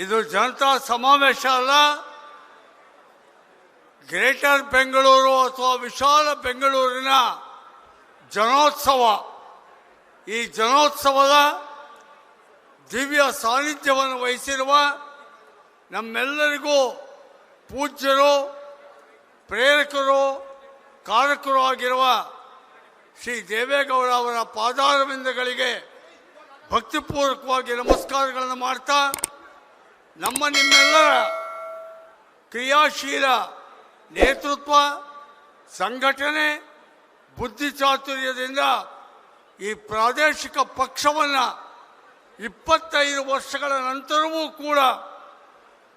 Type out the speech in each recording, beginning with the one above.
ಇದು ಜನತಾ ಸಮಾವೇಶ ಅಲ್ಲ, ಗ್ರೇಟರ್ ಬೆಂಗಳೂರು ಅಥವಾ ವಿಶಾಲ ಬೆಂಗಳೂರಿನ ಜನೋತ್ಸವ. ಈ ಜನೋತ್ಸವದ ದಿವ್ಯ ಸಾನ್ನಿಧ್ಯವನ್ನು ವಹಿಸಿರುವ ನಮ್ಮೆಲ್ಲರಿಗೂ ಪೂಜ್ಯರು, ಪ್ರೇರಕರು, ಕಾರಕರು ಆಗಿರುವ ಶ್ರೀ ದೇವೇಗೌಡ ಅವರ ಪಾದಾರವಿಂದಗಳಿಗೆ ಭಕ್ತಿಪೂರ್ವಕವಾಗಿ ನಮಸ್ಕಾರಗಳನ್ನು ಮಾಡ್ತಾ, ನಿಮ್ಮೆಲ್ಲರ ಕ್ರಿಯಾಶೀಲ ನೇತೃತ್ವ, ಸಂಘಟನೆ, ಬುದ್ಧಿಚಾತುರ್ಯದಿಂದ ಈ ಪ್ರಾದೇಶಿಕ ಪಕ್ಷವನ್ನು 25 ವರ್ಷಗಳ ನಂತರವೂ ಕೂಡ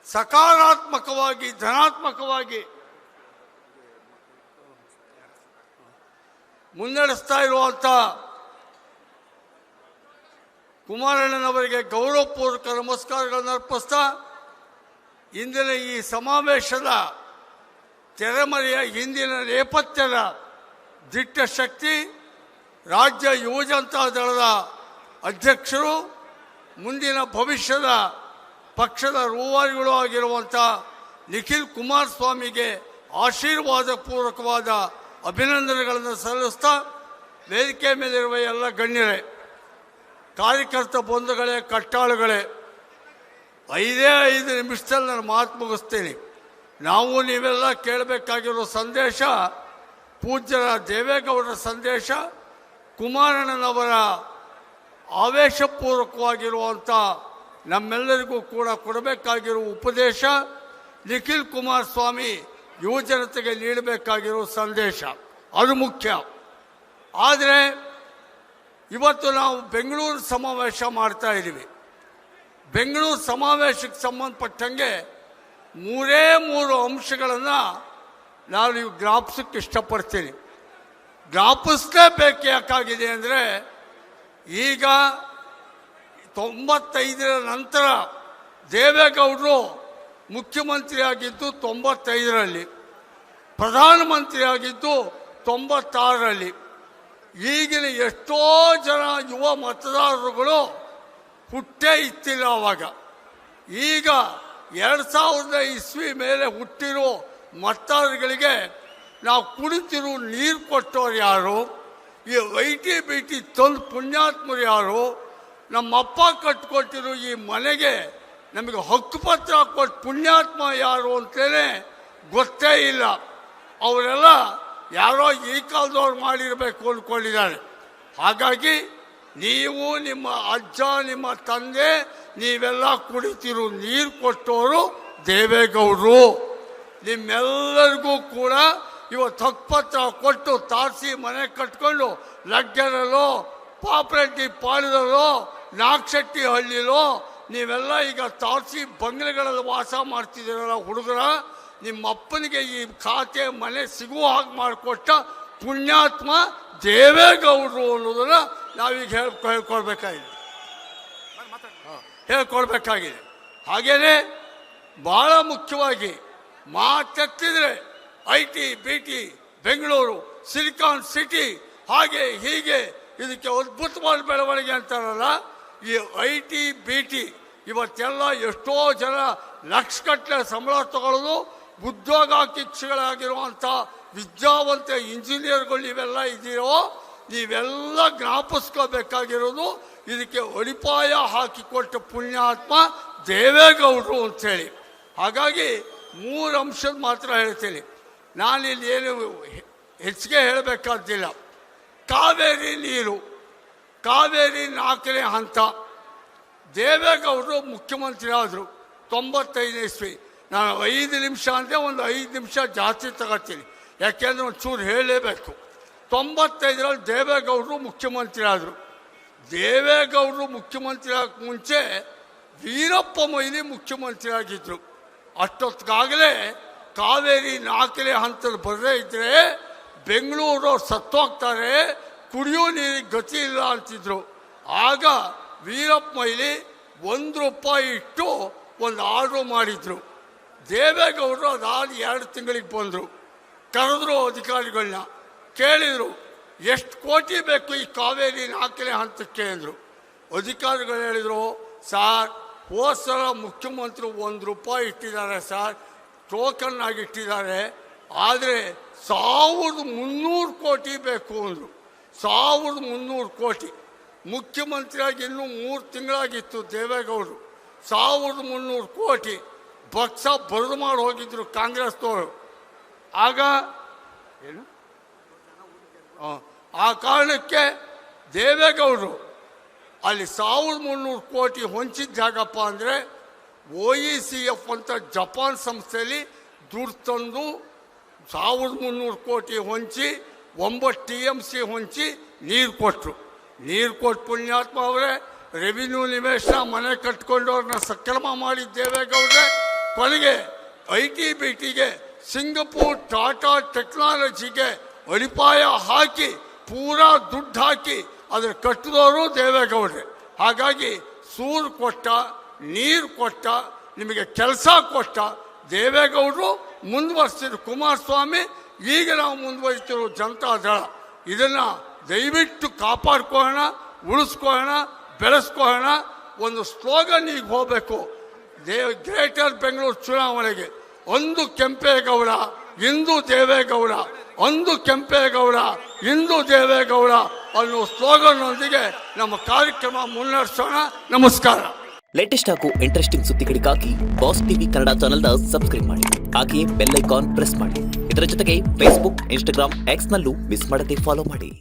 ಸಕಾರಾತ್ಮಕವಾಗಿ, ಧನಾತ್ಮಕವಾಗಿ ಮುನ್ನಡೆಸ್ತಾ ಇರುವಂಥ ಕುಮಾರಣ್ಣನವರಿಗೆ ಗೌರವಪೂರ್ವಕ ನಮಸ್ಕಾರಗಳನ್ನು ಅರ್ಪಿಸ್ತಾ, ಇಂದಿನ ಈ ಸಮಾವೇಶದ ತೆರೆಮರೆಯ ಹಿಂದಿನ ನೇಪಥ್ಯದ ದಿಟ್ಟ ಶಕ್ತಿ ರಾಜ್ಯ ಯುವಜನತಾ ದಳದ ಅಧ್ಯಕ್ಷರು, ಮುಂದಿನ ಭವಿಷ್ಯದ ಪಕ್ಷದ ರೂವಾರಿಗಳು ಆಗಿರುವಂಥ ನಿಖಿಲ್ ಕುಮಾರಸ್ವಾಮಿಗೆ ಆಶೀರ್ವಾದ ಪೂರ್ವಕವಾದ ಅಭಿನಂದನೆಗಳನ್ನು ಸಲ್ಲಿಸ್ತಾ, ವೇದಿಕೆ ಮೇಲಿರುವ ಎಲ್ಲ ಗಣ್ಯರೇ, ಕಾರ್ಯಕರ್ತ ಬಂಧುಗಳೇ, ಕಟ್ಟಾಳುಗಳೇ, 5 ನಿಮಿಷದಲ್ಲಿ ನಾನು ಮಾತು ಮುಗಿಸ್ತೀನಿ. ನಾವು ನೀವೆಲ್ಲ ಕೇಳಬೇಕಾಗಿರೋ ಸಂದೇಶ ಪೂಜ್ಯರ ದೇವೇಗೌಡರ ಸಂದೇಶ, ಕುಮಾರಣ್ಣನವರ ಆವೇಶಪೂರ್ವಕವಾಗಿರುವಂಥ ನಮ್ಮೆಲ್ಲರಿಗೂ ಕೂಡ ಕೊಡಬೇಕಾಗಿರುವ ಉಪದೇಶ, ನಿಖಿಲ್ ಕುಮಾರಸ್ವಾಮಿ ಯುವಜನತೆಗೆ ನೀಡಬೇಕಾಗಿರೋ ಸಂದೇಶ, ಅದು ಮುಖ್ಯ. ಆದರೆ ಇವತ್ತು ನಾವು ಬೆಂಗಳೂರು ಸಮಾವೇಶ ಮಾಡ್ತಾ ಇದ್ದೀವಿ. ಬೆಂಗಳೂರು ಸಮಾವೇಶಕ್ಕೆ ಸಂಬಂಧಪಟ್ಟಂಗೆ 3 ಅಂಶಗಳನ್ನು ನಾನು ನೀವು ಜ್ಞಾಪಿಸೋಕ್ಕೆ ಇಷ್ಟಪಡ್ತೀನಿ. ಜ್ಞಾಪಿಸಲೇಬೇಕು. ಯಾಕಾಗಿದೆ ಅಂದರೆ, ಈಗ 95ರ ನಂತರ ದೇವೇಗೌಡರು ಮುಖ್ಯಮಂತ್ರಿ ಆಗಿದ್ದು 95ರಲ್ಲಿ, ಪ್ರಧಾನಮಂತ್ರಿ ಆಗಿದ್ದು 96ರಲ್ಲಿ. ಈಗಿನ ಎಷ್ಟೋ ಜನ ಯುವ ಮತದಾರರುಗಳು ಹುಟ್ಟೇ ಇತ್ತಿಲ್ಲ ಅವಾಗ. ಈಗ 2000 ಇಸ್ವಿ ಮೇಲೆ ಹುಟ್ಟಿರೋ ಮತದಾರಗಳಿಗೆ ನಾವು ಕುಡಿತಿರೋ ನೀರು ಕೊಟ್ಟವ್ರು ಯಾರು? ಈ ಐಟಿ ಬಿಟಿ ತಂದು ಪುಣ್ಯಾತ್ಮರು ಯಾರು? ನಮ್ಮಪ್ಪ ಕಟ್ಕೊಟ್ಟಿರೋ ಈ ಮನೆಗೆ ನಮಗೆ ಹಕ್ಕುಪತ್ರ ಕೊಟ್ಟು ಪುಣ್ಯಾತ್ಮ ಯಾರು ಅಂತಲೇ ಗೊತ್ತೇ ಇಲ್ಲ. ಅವರೆಲ್ಲ ಯಾರೋ ಈ ಕಾಲದವ್ರು ಮಾಡಿರಬೇಕು ಅಂದ್ಕೊಂಡಿದ್ದಾರೆ. ಹಾಗಾಗಿ ನೀವು, ನಿಮ್ಮ ಅಜ್ಜ, ನಿಮ್ಮ ತಂದೆ, ನೀವೆಲ್ಲ ಕುಡಿತಿರೋ ನೀರು ಕೊಟ್ಟವರು ದೇವೇಗೌಡರು. ನಿಮ್ಮೆಲ್ಲರಿಗೂ ಕೂಡ ಇವತ್ತು ಹಕ್ಕುಪತ್ರ ಕೊಟ್ಟು ತಾರಸಿ ಮನೆ ಕಟ್ಕೊಂಡು ಲಗ್ಗೆರಲ್ಲೋ, ಪಾಪರೆಡ್ಡಿ ಪಾಳ್ಯದಲ್ಲೋ, ನಾಗಶೆಟ್ಟಿ ಹಳ್ಳಿಲೋ ನೀವೆಲ್ಲ ಈಗ ತಾರಸಿ ಬಂಗ್ಲೆಗಳಲ್ಲಿ ವಾಸ ಮಾಡ್ತಿದ್ದೀರಲ್ಲ ಹುಡುಗರ, ನಿಮ್ಮ ಅಪ್ಪನಿಗೆ ಈ ಖಾತೆ ಮನೆ ಸಿಗುವ ಹಾಗೆ ಮಾಡಿಕೊಟ್ಟ ಪುಣ್ಯಾತ್ಮ ದೇವೇಗೌಡರು ಅನ್ನೋದನ್ನು ನಾವೀಗ ಹೇಳ್ಕೊಳ್ಬೇಕಾಗಿದೆ. ಹಾಗೇನೆ ಬಹಳ ಮುಖ್ಯವಾಗಿ ಮಾತೆತ್ತಿದ್ರೆ IT, BT, Bengaluru, silicon city, ಹಾಗೆ ಹೀಗೆ ಇದಕ್ಕೆ ಅದ್ಭುತವಾದ ಬೆಳವಣಿಗೆ ಅಂತಾರಲ್ಲ, ಈ IT, BT ಇವತ್ತೆಲ್ಲ ಎಷ್ಟೋ ಜನ ಲಕ್ಷಗಟ್ಟಲೆ ಸಂಬಳ ತಗೊಳ್ಳೋದು, ಉದ್ಯೋಗಾಕಾಂಕ್ಷಿಗಳಾಗಿರುವಂಥ ವಿದ್ಯಾವಂತ ಇಂಜಿನಿಯರ್ಗಳು ನೀವೆಲ್ಲ ಇದ್ದೀರೋ, ನೀವೆಲ್ಲ ಜ್ಞಾಪಿಸ್ಕೋಬೇಕಾಗಿರೋದು ಇದಕ್ಕೆ ಅಡಿಪಾಯ ಹಾಕಿಕೊಟ್ಟ ಪುಣ್ಯಾತ್ಮ ದೇವೇಗೌಡರು ಅಂಥೇಳಿ. ಹಾಗಾಗಿ 3 ಅಂಶದ ಮಾತ್ರ ಹೇಳ್ತೀನಿ, ನಾನಿಲ್ಲಿ ಏನು ಹೆಚ್ಚಿಗೆ ಹೇಳಬೇಕಾದಿಲ್ಲ. ಕಾವೇರಿ ನೀರು, ಕಾವೇರಿ 4ನೇ ಹಂತ. ದೇವೇಗೌಡರು ಮುಖ್ಯಮಂತ್ರಿ ಆದರು 95 ಇಸ್ವಿ. ನಾನು 5 ನಿಮಿಷ ಅಂದರೆ ಒಂದು 5 ನಿಮಿಷ ಜಾಸ್ತಿ ತಗೋತೀನಿ, ಯಾಕೆಂದರೆ ಒಂಚೂರು ಹೇಳಲೇಬೇಕು. 95ರಲ್ಲಿ ದೇವೇಗೌಡರು ಮುಖ್ಯಮಂತ್ರಿ ಆದರು. ದೇವೇಗೌಡರು ಮುಖ್ಯಮಂತ್ರಿ ಆಗಕ್ಕೆ ಮುಂಚೆ ವೀರಪ್ಪ ಮೊಯ್ಲಿ ಮುಖ್ಯಮಂತ್ರಿ ಆಗಿದ್ದರು. ಅಷ್ಟೊತ್ತಿಗಾಗಲೇ ಕಾವೇರಿ 4ನೇ ಹಂತದ ಬರದೇ ಇದ್ದರೆ ಬೆಂಗಳೂರು ಸತ್ತೋಗ್ತಾರೆ, ಕುಡಿಯೋ ನೀರಿಗೆ ಗತಿ ಇಲ್ಲ ಅಂತಿದ್ರು. ಆಗ ವೀರಪ್ಪ ಮೊಯ್ಲಿ ₹1 ಇಟ್ಟು ಒಂದು ಆರ್ಡ್ರು ಮಾಡಿದರು. ದೇವೇಗೌಡರು ಅದಾದ 2 ತಿಂಗಳಿಗೆ ಬಂದರು. ಕರೆದ್ರು ಅಧಿಕಾರಿಗಳನ್ನ, ಕೇಳಿದರು ಎಷ್ಟು ಕೋಟಿ ಬೇಕು ಈ ಕಾವೇರಿ 4ನೇ ಹಂತಕ್ಕೆ ಅಂದರು. ಅಧಿಕಾರಿಗಳು ಹೇಳಿದರು, ಸಾರ್ ಹೋದ ಸಲ ಮುಖ್ಯಮಂತ್ರಿ ₹1 ಇಟ್ಟಿದ್ದಾರೆ ಸರ್, ಟೋಕನ್ ಆಗಿ ಇಟ್ಟಿದ್ದಾರೆ. ಆದರೆ 1300 ಕೋಟಿ ಬೇಕು ಅಂದರು. 1300 ಕೋಟಿ. ಮುಖ್ಯಮಂತ್ರಿಯಾಗಿ ಇನ್ನೂ 3 ತಿಂಗಳಾಗಿತ್ತು ದೇವೇಗೌಡರು. 1300 ಕೋಟಿ ಬಕ್ಸ ಬರೆದು ಮಾಡಿ ಹೋಗಿದ್ರು ಕಾಂಗ್ರೆಸ್ನವರು. ಆಗ ಏನು ಆ ಕಾರಣಕ್ಕೆ ದೇವೇಗೌಡರು ಅಲ್ಲಿ 1300 ಕೋಟಿ ಹೊಂಚಿದ ಜಾಗಪ್ಪ ಅಂದರೆ OECF ಅಂತ ಜಪಾನ್ ಸಂಸ್ಥೆಯಲ್ಲಿ ದುಡ್ಡು ತಂದು 1300 ಕೋಟಿ ಹೊಂಚಿ 9 TMC ಹೊಂಚಿ ನೀರು ಕೊಟ್ಟರು. ನೀರು ಕೊಟ್ಟು ಪುಣ್ಯಾತ್ಮ ಅವರೇ ರೆವಿನ್ಯೂ ನಿವೇಶನ ಮನೆ ಕಟ್ಕೊಂಡವ್ರನ್ನ ಸಕ್ರಮ ಮಾಡಿ ದೇವೇಗೌಡ್ರೆ ಕೊನೆಗೆ ITBTಗೆ ಸಿಂಗಪೂರ್ ಟಾಟಾ ಟೆಕ್ನಾಲಜಿಗೆ ಅಡಿಪಾಯ ಹಾಕಿ ಪೂರಾ ದುಡ್ಡು ಹಾಕಿ ಅದ್ರ ಕಟ್ಟಿದವರು ದೇವೇಗೌಡ್ರೆ. ಹಾಗಾಗಿ ಸೂರು ಕೊಟ್ಟ, ನೀರು ಕೊಟ್ಟ, ನಿಮಗೆ ಕೆಲಸ ಕೊಟ್ಟ ದೇವೇಗೌಡರು. ಮುಂದುವರಿಸಿದ್ರು ಕುಮಾರಸ್ವಾಮಿ, ಈಗ ನಾವು ಮುಂದುವರಿತಿರೋ ಜನತಾದಳ. ಇದನ್ನು ದಯವಿಟ್ಟು ಕಾಪಾಡ್ಕೊಳ್ಳೋಣ, ಉಳಿಸ್ಕೊಳ್ಳೋಣ, ಬೆಳೆಸ್ಕೊಳ್ಳೋಣ. ಒಂದು ಸ್ಲೋಗನ್ ಈಗ ಹೋಗಬೇಕು ಗ್ರೇಟರ್ ಬೆಂಗಳೂರು ಚುನಾವಣೆಗೆ. ಒಂದು ಕೆಂಪೇಗೌಡ ಇಂದು ದೇವೇಗೌಡ, ಒಂದು ಕೆಂಪೇಗೌಡ ಇಂದು ದೇವೇಗೌಡ ಅನ್ನೋ ಸ್ಲೋಗನ್ನೊಂದಿಗೆ ನಮ್ಮ ಕಾರ್ಯಕ್ರಮ ಮುನ್ನಡೆಸೋಣ. ನಮಸ್ಕಾರ. ಲೇಟೆಸ್ಟ್ ಹಾಗೂ ಇಂಟ್ರೆಸ್ಟಿಂಗ್ ಸುದ್ದಿಗಳಿಗಾಗಿ ಬಾಸ್ ಟಿವಿ ಕನ್ನಡ ಚಾನೆಲ್ನ ಸಬ್ಸ್ಕ್ರೈಬ್ ಮಾಡಿ. ಹಾಗೆಯೇ ಬೆಲ್ ಐಕಾನ್ ಪ್ರೆಸ್ ಮಾಡಿ. ಇದರ ಜೊತೆಗೆ ಫೇಸ್ಬುಕ್, ಇನ್ಸ್ಟಾಗ್ರಾಮ್, ಎಕ್ಸ್ ನಲ್ಲೂ ಮಿಸ್ ಮಾಡದೆ ಫಾಲೋ ಮಾಡಿ.